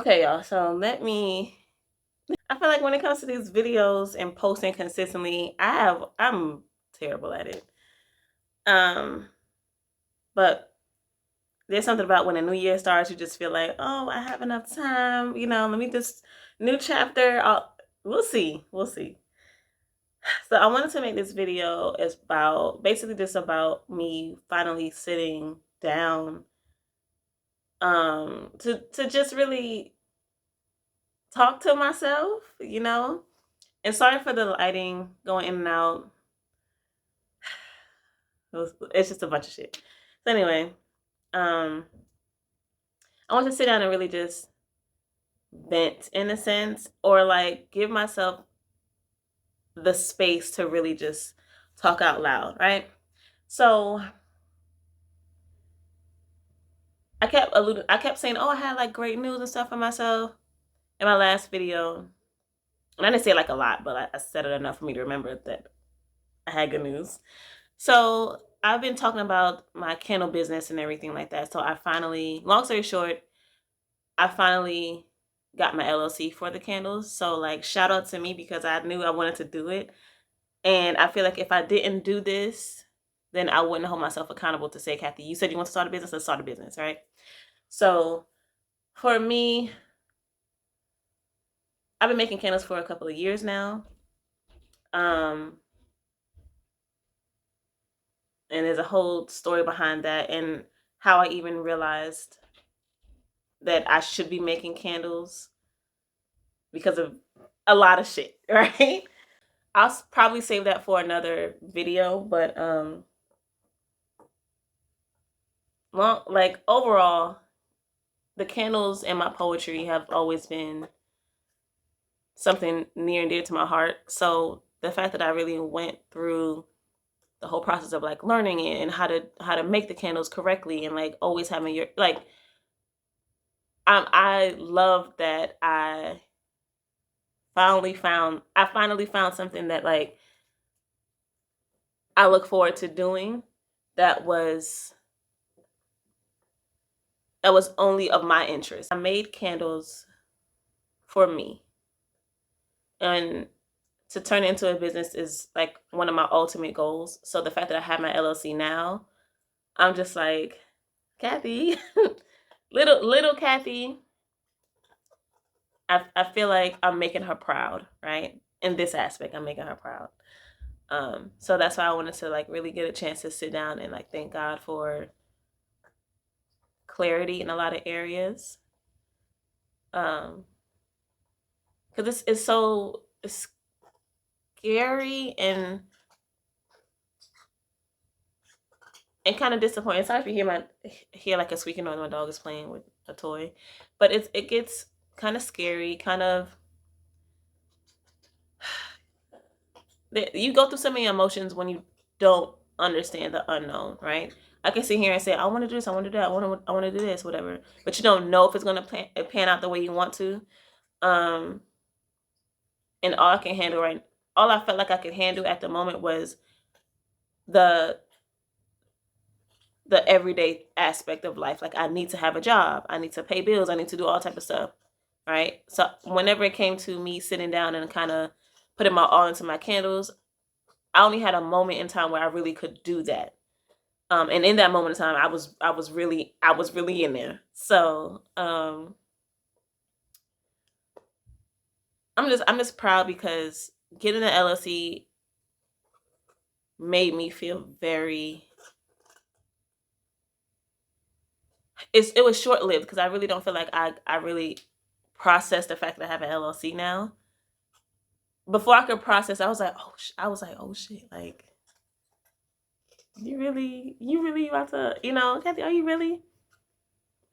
Okay, y'all. So I feel like when it comes to these videos and posting consistently, I'm terrible at it. Um, but there's something about when a new year starts, you just feel like, oh, I have enough time. Let me just new chapter. We'll see. We'll see. So I wanted to make this video is about basically just about me finally sitting down to just really talk to myself. And sorry for the lighting going in and out. It's just a bunch of shit. So anyway, um, I want to sit down and really just vent in a sense, or like give myself the space to really just talk out loud, right? So I kept saying, oh, I had like great news and stuff for myself in my last video. And I didn't say it like a lot, but I said it enough for me to remember that I had good news. So I've been talking about my candle business and everything like that. So long story short, I finally got my LLC for the candles. So like shout out to me because I knew I wanted to do it. And I feel like if I didn't do this, then I wouldn't hold myself accountable to say, Kathy, you said you want to start a business, let's start a business, right? So for me, I've been making candles for a couple of years now. And there's a whole story behind that and how I even realized that I should be making candles because of a lot of shit, right? I'll probably save that for another video, but overall, the candles and my poetry have always been something near and dear to my heart. So the fact that I really went through the whole process of like learning it and how to make the candles correctly and like always having your like I love that I finally found something that like I look forward to doing that was only of my interest. I made candles for me. And to turn it into a business is like one of my ultimate goals. So the fact that I have my LLC now, I'm just like, Kathy, little Kathy, I feel like I'm making her proud, right? In this aspect, I'm making her proud. So that's why I wanted to like really get a chance to sit down and like thank God for clarity in a lot of areas. Because it's so scary and kind of disappointing. Sorry if you hear like a squeaking noise. My dog is playing with a toy, but it gets kind of scary. Kind of, you go through so many emotions when you don't understand the unknown, right? I can sit here and say, I want to do this, I want to do that, I want to do this, whatever. But you don't know if it's gonna pan out the way you want to. And all I felt like I could handle at the moment was the everyday aspect of life. Like I need to have a job, I need to pay bills, I need to do all type of stuff, right? So whenever it came to me sitting down and kind of putting my all into my candles, I only had a moment in time where I really could do that. And in that moment of time, I was really in there. So I'm just proud because getting the LLC made me feel very. It was short lived because I really don't feel like I really processed the fact that I have an LLC now. Before I could process, I was like, oh shit, like you really about to, Kathy, are you really?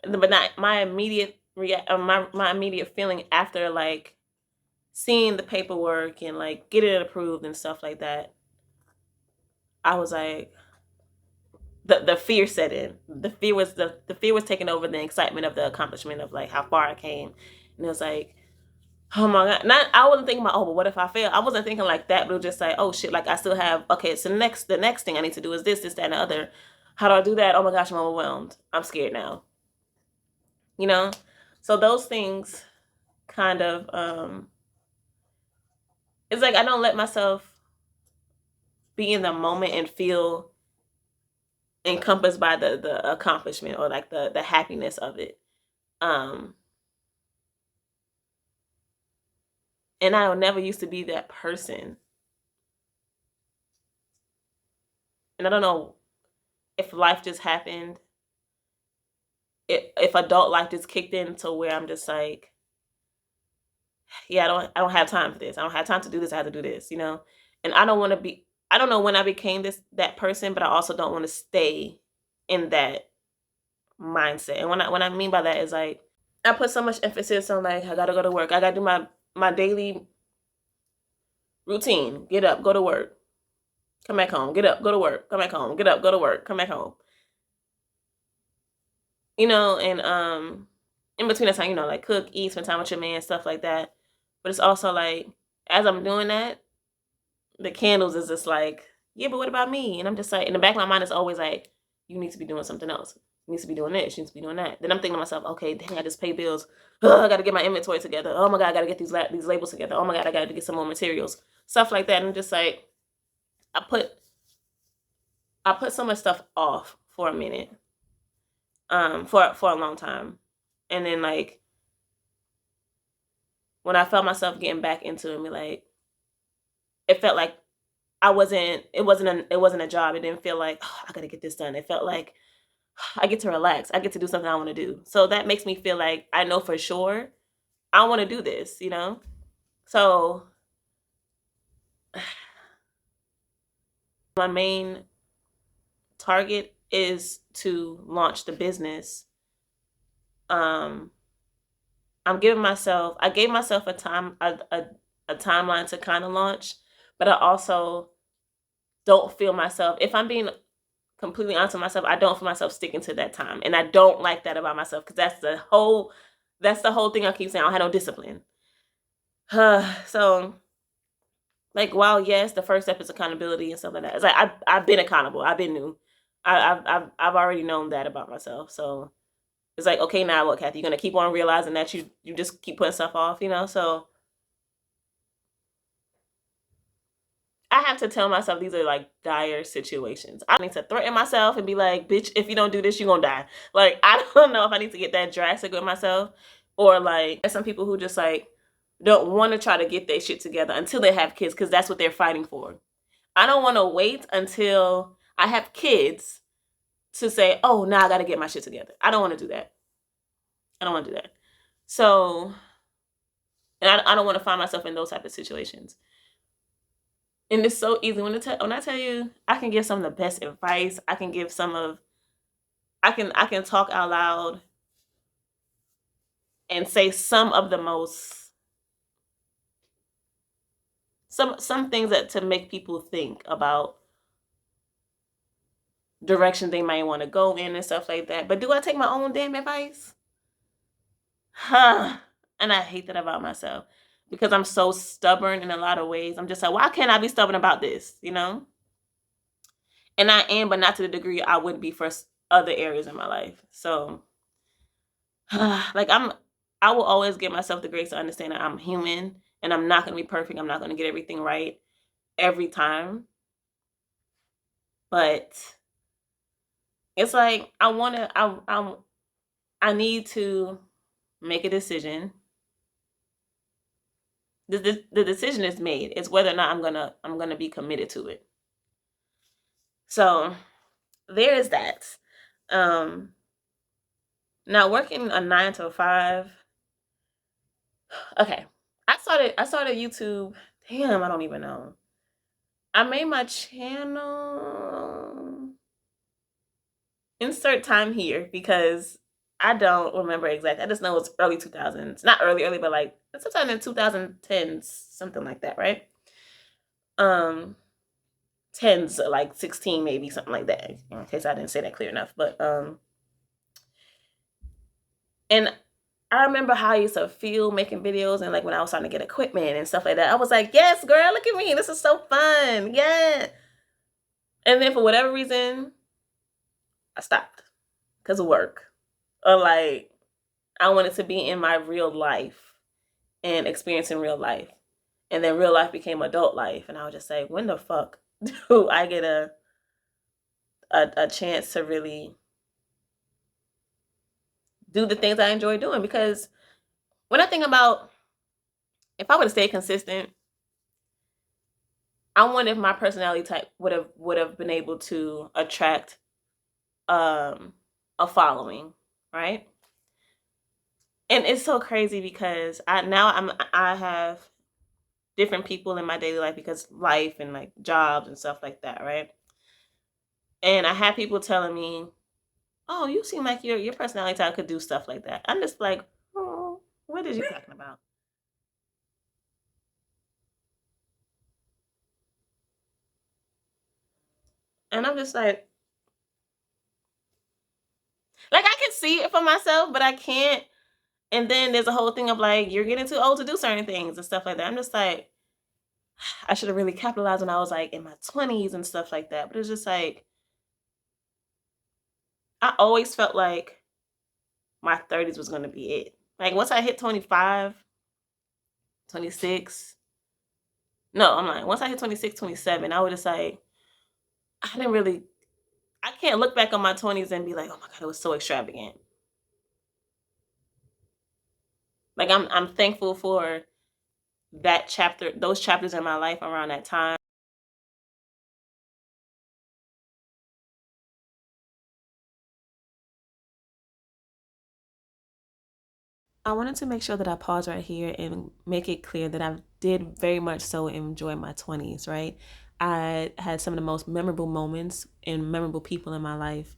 But not my immediate my immediate feeling after like seeing the paperwork and like getting it approved and stuff like that. I was like, the fear set in. The fear was taking over the excitement of the accomplishment of like how far I came, and it was like, oh my god! I wasn't thinking about, oh, but what if I fail? I wasn't thinking like that, but it was just like, oh shit! Like I still have, okay. So the next thing I need to do is this, that, and the other. How do I do that? Oh my gosh, I'm overwhelmed. I'm scared now. You know. So those things kind of it's like I don't let myself be in the moment and feel encompassed by the accomplishment or like the happiness of it. Um and I never used to be that person. And I don't know if life just happened, if adult life just kicked in to where I'm just like, yeah, I don't have time for this. I don't have time to do this. I have to do this, you know? And I don't want to be I don't know when I became that person, but I also don't want to stay in that mindset. And what I mean by that is like I put so much emphasis on like I gotta go to work. I gotta do my daily routine. Get up, go to work, come back home. Get up, go to work, come back home. Get up, go to work, come back home. You know, and in between that time, you know, like cook, eat, spend time with your man, stuff like that. But it's also like as I'm doing that, the candles is just like, yeah, but what about me? And I'm just like, in the back of my mind, it's always like, you need to be doing something else. You need to be doing this. You need to be doing that. Then I'm thinking to myself, okay, dang, I just pay bills. I got to get my inventory together. Oh my God, I got to get these labels together. Oh my God, I got to get some more materials. Stuff like that. And I'm just like, I put so much stuff off for a minute, for a long time. And then like, when I felt myself getting back into it, like, it felt like it wasn't a job. It didn't feel like, oh, I got to get this done. It felt like, I get to relax. I get to do something I want to do. So that makes me feel like I know for sure I want to do this, you know? So my main target is to launch the business. Um I gave myself a timeline to kind of launch, but I also don't feel myself, if I'm being completely honest with myself, I don't feel myself sticking to that time. And I don't like that about myself because that's the whole thing I keep saying. I don't have no discipline. So like, while yes, the first step is accountability and stuff like that. It's like I've been accountable. I've been new. I've already known that about myself. So it's like, okay, now what, Kathy? You're gonna keep on realizing that you just keep putting stuff off, you know? So I have to tell myself these are like dire situations. I need to threaten myself and be like, bitch, if you don't do this, you're gonna die. Like, I don't know if I need to get that drastic with myself, or like there's some people who just like don't want to try to get their shit together until they have kids because that's what they're fighting for. I don't want to wait until I have kids to say, oh, now I got to get my shit together. I don't want to do that. I don't want to do that. So, and I don't want to find myself in those type of situations. And it's so easy when I tell you, I can give some of the best advice. I can give I can talk out loud and say some of the most some things that to make people think about direction they might want to go in and stuff like that. But do I take my own damn advice? Huh. And I hate that about myself because I'm so stubborn in a lot of ways. I'm just like, why can't I be stubborn about this? You know? And I am, but not to the degree I would be for other areas in my life. So, like, I will always give myself the grace to understand that I'm human and I'm not going to be perfect. I'm not going to get everything right every time. But it's like I need to make a decision. The decision is made. It's whether or not I'm gonna be committed to it. So there is that. Um, Now working a 9 to 5. Okay, I started YouTube. Damn, I don't even know. I made my channel. Insert time here because I don't remember exactly. I just know it's early 2000s. Not early, but like sometime in 2010s, something like that, right? Um, tens, like 16, maybe something like that. In case I didn't say that clear enough, but and I remember how I used to feel making videos, and like when I was starting to get equipment and stuff like that, I was like, yes, girl, look at me. This is so fun. Yeah. And then for whatever reason, I stopped because of work. Or like, I wanted to be in my real life and experiencing real life. And then real life became adult life. And I was just say, when the fuck do I get a chance to really do the things I enjoy doing? Because when I think about if I would have stayed consistent, I wonder if my personality type would have been able to attract a following, right? And it's so crazy because I have different people in my daily life because life and like jobs and stuff like that, right? And I have people telling me, "Oh, you seem like your personality type could do stuff like that." I'm just like, "Oh, what is you talking about?" And I'm just like I can see it for myself, but I can't. And then there's a whole thing of like you're getting too old to do certain things and stuff like that. I'm just like, I should have really capitalized when I was like in my 20s and stuff like that. But it's just like I always felt like my 30s was going to be it. Like once I hit 25, 26, no, I'm lying. Once I hit 26, 27, I would just like, I didn't really, I can't look back on my 20s and be like, oh my God, it was so extravagant. Like I'm thankful for that chapter, those chapters in my life around that time. I wanted to make sure that I pause right here and make it clear that I did very much so enjoy my 20s, right? I had some of the most memorable moments and memorable people in my life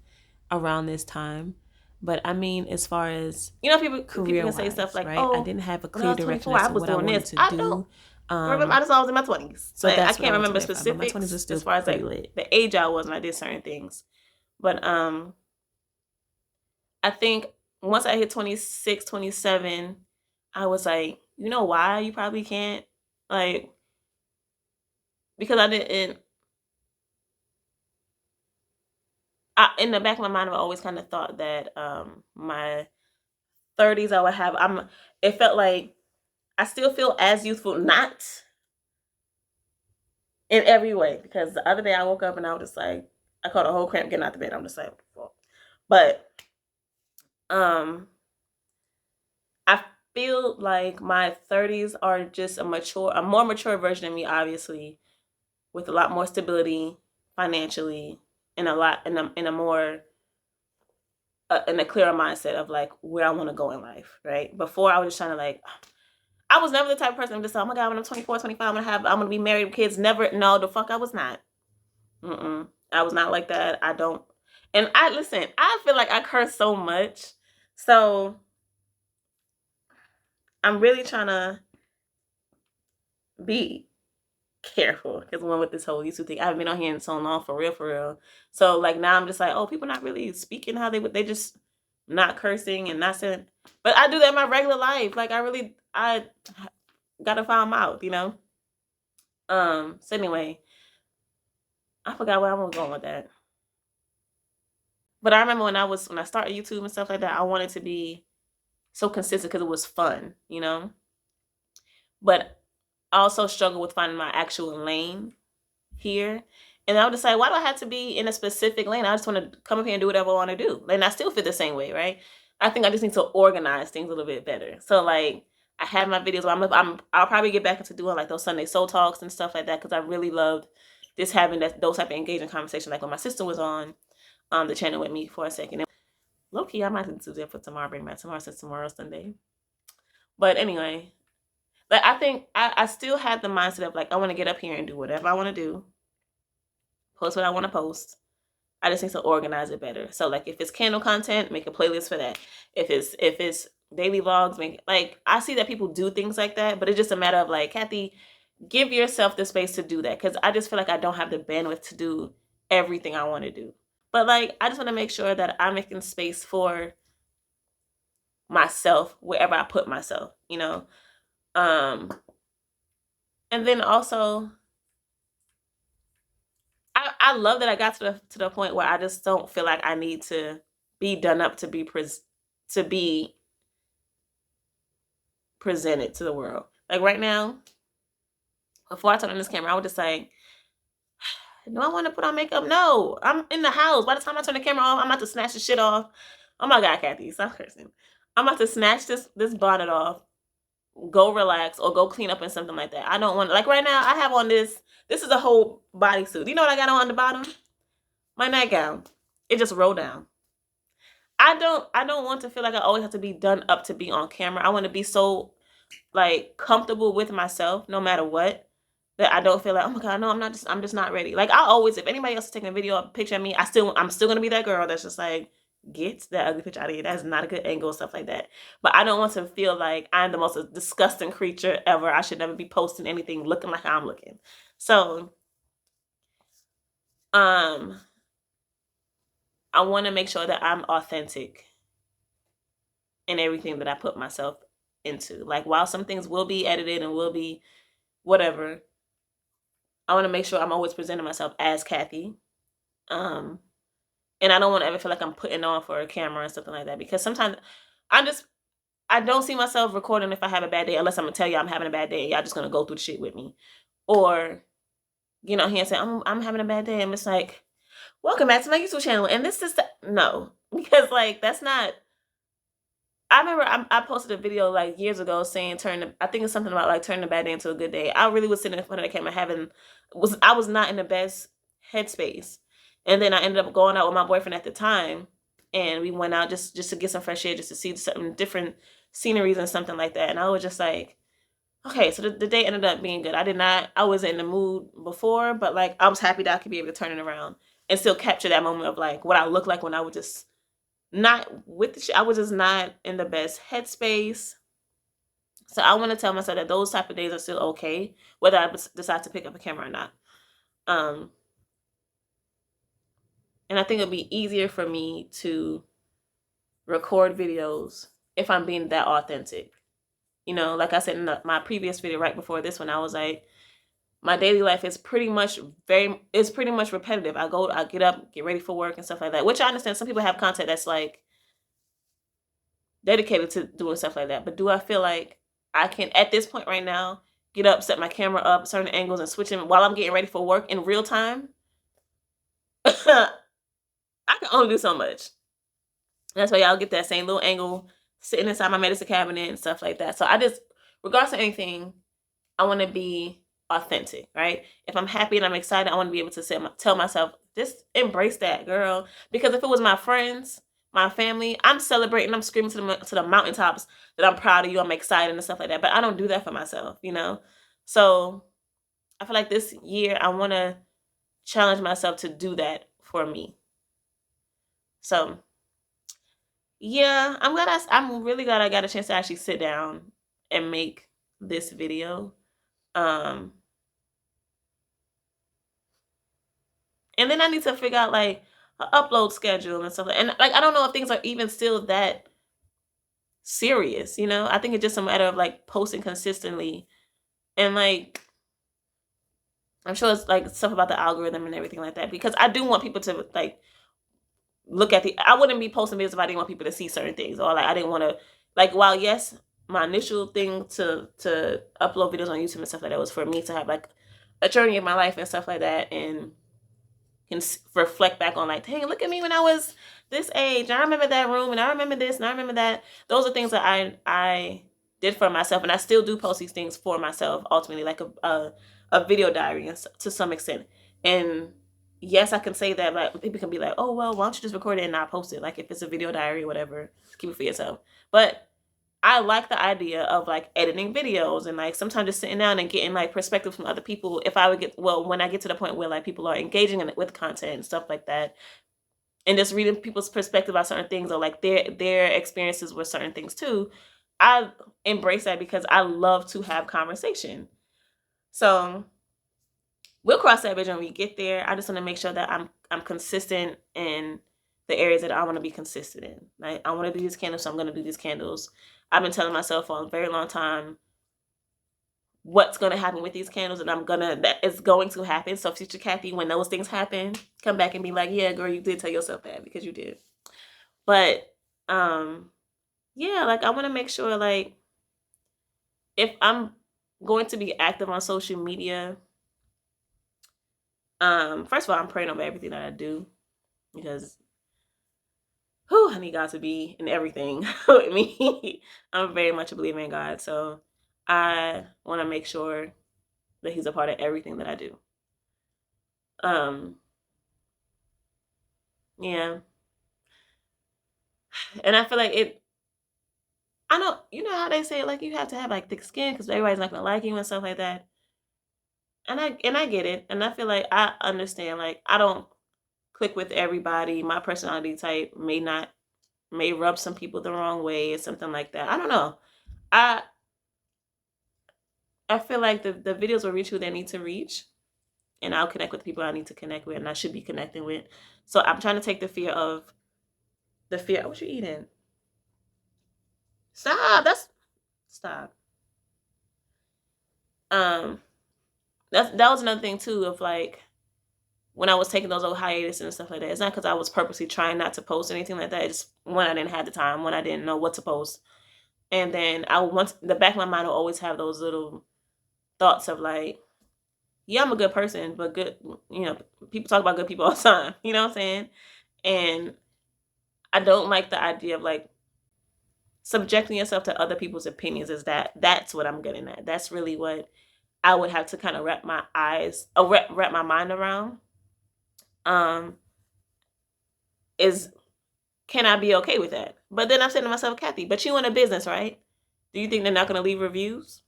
around this time. But I mean, as far as people can say stuff like, right? I "Oh, didn't have a when I clear was 24, direction as I to was what I doing wanted this." to I do. don't remember. I just was in my 20s. So Like, I that's what can't I want to remember clarify. But my 20s were specifics still as far as pretty like lit. the age I was when I did certain things. But I think once I hit 26, 27, I was like, you know why you probably can't? Like, because I didn't, in the back of my mind, I've always kind of thought that my 30s, I would have, it felt like I still feel as youthful, not in every way. Because the other day I woke up and I was just like, I caught a whole cramp getting out the bed. I'm just like, well. But um, I feel like my 30s are just a more mature version of me, obviously, with a lot more stability financially and a lot in a more in a clearer mindset of like where I want to go in life, right? Before I was just trying to like, I was never the type of person to just say, oh my God, when I'm 24, 25, I'm going to be married with kids. Never, no, the fuck I was not. I was not like that. I don't, and listen, I feel like I curse so much. So I'm really trying to be careful because one with this whole YouTube thing, I haven't been on here in so long for real, for real. So like now I'm just like, oh, people not really speaking how they would. They just not cursing and not saying. But I do that in my regular life. Like I gotta find them out, you know. So anyway, I forgot where I was going with that. But I remember when I started YouTube and stuff like that, I wanted to be so consistent because it was fun, you know. But I also struggle with finding my actual lane here. And I would decide, why do I have to be in a specific lane? I just want to come up here and do whatever I want to do. And I still feel the same way, right? I think I just need to organize things a little bit better. So like I have my videos where I'll probably get back into doing like those Sunday soul talks and stuff like that because I really loved just having those type of engaging conversations. Like when my sister was on the channel with me for a second. Low key, I might do that for tomorrow. Bring back tomorrow since tomorrow's Sunday. But anyway, but I think I still have the mindset of like I want to get up here and do whatever I want to do, post what I want to post. I just need to organize it better. So like if it's candle content, make a playlist for that. If it's daily vlogs, make like I see that people do things like that, but it's just a matter of like, Kathy, give yourself the space to do that because I just feel like I don't have the bandwidth to do everything I want to do. But like I just want to make sure that I'm making space for myself wherever I put myself, you know. Um and then also I love that I got to the point where I just don't feel like I need to be done up to be present it to the world. Like right now, before I turn on this camera, I would just say, do I want to put on makeup? No, I'm in the house. By the time I turn the camera off, I'm about to snatch the shit off. Oh my God, Kathy, stop cursing. I'm about to snatch this bonnet off, go relax, or go clean up and something like that. I don't want, like right now, I have on this is a whole bodysuit. You know what I got on the bottom? My nightgown. It just rolled down. I don't want to feel like I always have to be done up to be on camera. I want to be so like comfortable with myself no matter what, that I don't feel like, oh my God, no, I'm just not ready. Like I always, if anybody else is taking a video, a picture of me, I'm still gonna be that girl that's just like, get that ugly picture out of here. That's not a good angle, stuff like that. But I don't want to feel like I'm the most disgusting creature ever. I should never be posting anything looking like I'm looking. So I want to make sure that I'm authentic in everything that I put myself into. Like while some things will be edited and will be whatever, I want to make sure I'm always presenting myself as Kathy. And I don't want to ever feel like I'm putting on for a camera or something like that, because sometimes I don't see myself recording if I have a bad day, unless I'm gonna tell you I'm having a bad day. Y'all just gonna go through the shit with me, or here and say I'm having a bad day, and it's like, welcome back to my YouTube channel, and this is no, because like that's not. I remember I posted a video like years ago saying I think it's something about like turning a bad day into a good day. I really was sitting in front of the camera I was not in the best headspace. And then I ended up going out with my boyfriend at the time, and we went out just to get some fresh air, just to see some different sceneries and something like that. And I was just like, okay, so the day ended up being good. I was in the mood before, but like I was happy that I could be able to turn it around and still capture that moment of like what I look like when I would just not with the shit. I was just not in the best headspace. So I want to tell myself that those type of days are still okay, whether I decide to pick up a camera or not. And I think it'll be easier for me to record videos if I'm being that authentic. Like I said in my previous video right before this one, I was like, my daily life is pretty much repetitive. I get up, get ready for work and stuff like that, which I understand some people have content that's like dedicated to doing stuff like that. But do I feel like I can, at this point right now, get up, set my camera up, certain angles, and switch them while I'm getting ready for work in real time? I can only do so much. That's why y'all get that same little angle sitting inside my medicine cabinet and stuff like that. So regardless of anything, I want to be authentic, right? If I'm happy and I'm excited, I want to be able to tell myself, just embrace that, girl. Because if it was my friends, my family, I'm celebrating, I'm screaming to the mountaintops that I'm proud of you, I'm excited and stuff like that. But I don't do that for myself, So I feel like this year I want to challenge myself to do that for me. So yeah, I'm really glad I got a chance to actually sit down and make this video. And then I need to figure out like an upload schedule and stuff. And like I don't know if things are even still that serious, I think it's just a matter of like posting consistently, and like I'm sure it's like stuff about the algorithm and everything like that, because I do want people to like look at I wouldn't be posting videos if I didn't want people to see certain things, or like I didn't want to, like, while yes, my initial thing to upload videos on YouTube and stuff like that was for me to have like a journey of my life and stuff like that, and can reflect back on like, dang, look at me when I was this age, and I remember that room, and I remember this, and I remember that. Those are things that I did for myself, and I still do post these things for myself, ultimately, like a video diary to some extent. And yes, I can say that, like, people can be like, oh, well, why don't you just record it and not post it? Like, if it's a video diary or whatever, keep it for yourself. But I like the idea of like editing videos and like sometimes just sitting down and getting like perspectives from other people. When I get to the point where like people are engaging in it with content and stuff like that, and just reading people's perspective about certain things, or like their experiences with certain things too, I embrace that because I love to have conversation. So we'll cross that bridge when we get there. I just want to make sure that I'm consistent in the areas that I want to be consistent in. Like, I want to do these candles, so I'm going to do these candles. I've been telling myself for a very long time what's going to happen with these candles, and that is going to happen. So future Kathy, when those things happen, come back and be like, yeah, girl, you did tell yourself that, because you did. But yeah, like I want to make sure like if I'm going to be active on social media, first of all, I'm praying over everything that I do because I need God to be in everything with me. I'm very much a believer in God, so I want to make sure that He's a part of everything that I do. Um, yeah, and I feel like it. I know, you know how they say like you have to have like thick skin because everybody's not gonna like you and stuff like that. And I get it, and I feel like I understand. Like I don't click with everybody. My personality type may rub some people the wrong way or something like that. I don't know. I I feel like the videos will reach who they need to reach, and I'll connect with people I need to connect with, and I should be connecting with. So I'm trying to take the fear. What you eating? Stop. Stop. Um, that was another thing too of like when I was taking those old hiatus and stuff like that. It's not because I was purposely trying not to post anything like that. It's just when I didn't have the time, when I didn't know what to post, and then I would want the back of my mind will always have those little thoughts of like, yeah, I'm a good person, but good, you know, people talk about good people all the time. You know what I'm saying? And I don't like the idea of like subjecting yourself to other people's opinions. That's what I'm getting at. That's really what I would have to kind of wrap my mind around. Um, is can I be okay with that? But then I'm saying to myself, Kathy, but you in a business, right? Do you think they're not going to leave reviews?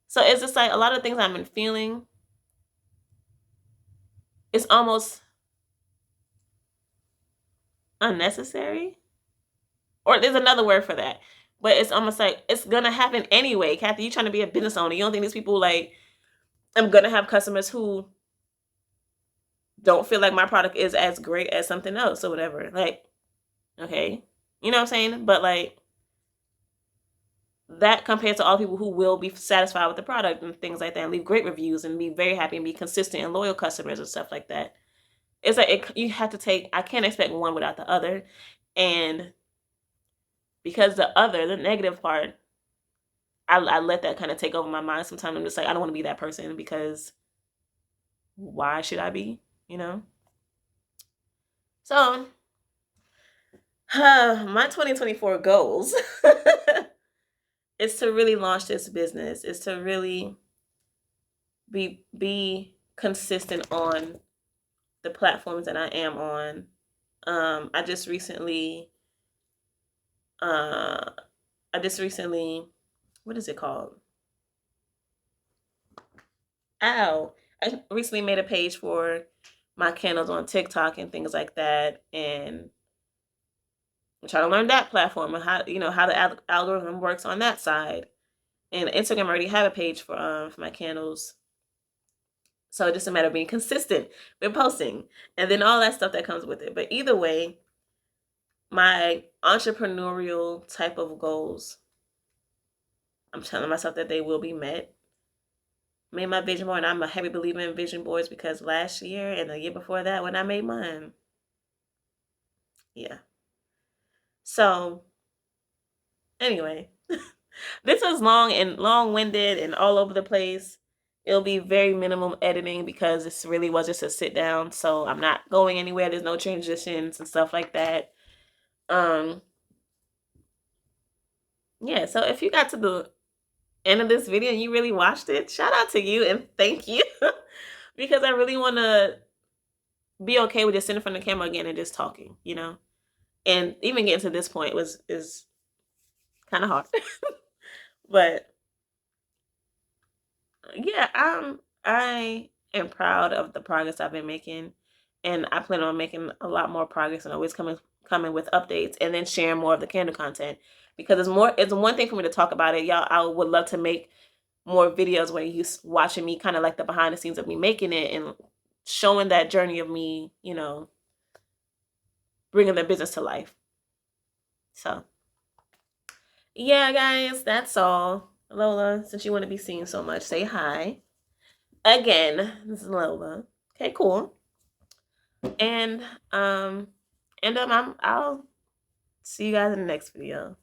So it's just like a lot of things I've been feeling. It's almost unnecessary, or there's another word for that. But it's almost like it's gonna happen anyway. Kathy, you trying to be a business owner? You don't think these people like I'm gonna have customers who don't feel like my product is as great as something else or whatever? Like, okay, you know what I'm saying? But like that compared to all people who will be satisfied with the product and things like that and leave great reviews and be very happy and be consistent and loyal customers and stuff like that. It's like you have to take. I can't expect one without the other, and because the negative part, I let that kind of take over my mind. Sometimes I'm just like I don't want to be that person because why should I be? You know. So my 2024 goals is to really launch this business. Is to really be consistent on the platforms that I am on. I just recently, uh, what is it called? Ow! I recently made a page for my candles on TikTok and things like that, and I'm trying to learn that platform and how how the algorithm works on that side. And Instagram already have a page for my candles, so it's just a matter of being consistent with posting, and then all that stuff that comes with it. But either way, my entrepreneurial type of goals, I'm telling myself that they will be met. Made my vision board, and I'm a heavy believer in vision boards because last year and the year before that, when I made mine, yeah. So anyway, this is long-winded and all over the place. It'll be very minimum editing because this really was just a sit down. So I'm not going anywhere. There's no transitions and stuff like that. Um, yeah. So if you got to the end of this video and you really watched it, shout out to you and thank you because I really want to be okay with just sitting in front of the camera again and just talking, And even getting to this point is kind of hard, but yeah, I am proud of the progress I've been making, and I plan on making a lot more progress and always coming with updates and then sharing more of the candle content because it's one thing for me to talk about it, y'all. I would love to make more videos where you watching me kind of like the behind the scenes of me making it and showing that journey of me, bringing the business to life. So yeah, guys, that's all. Lola, since you want to be seen so much, say hi. Again, this is Lola. Okay, cool. And I'll see you guys in the next video.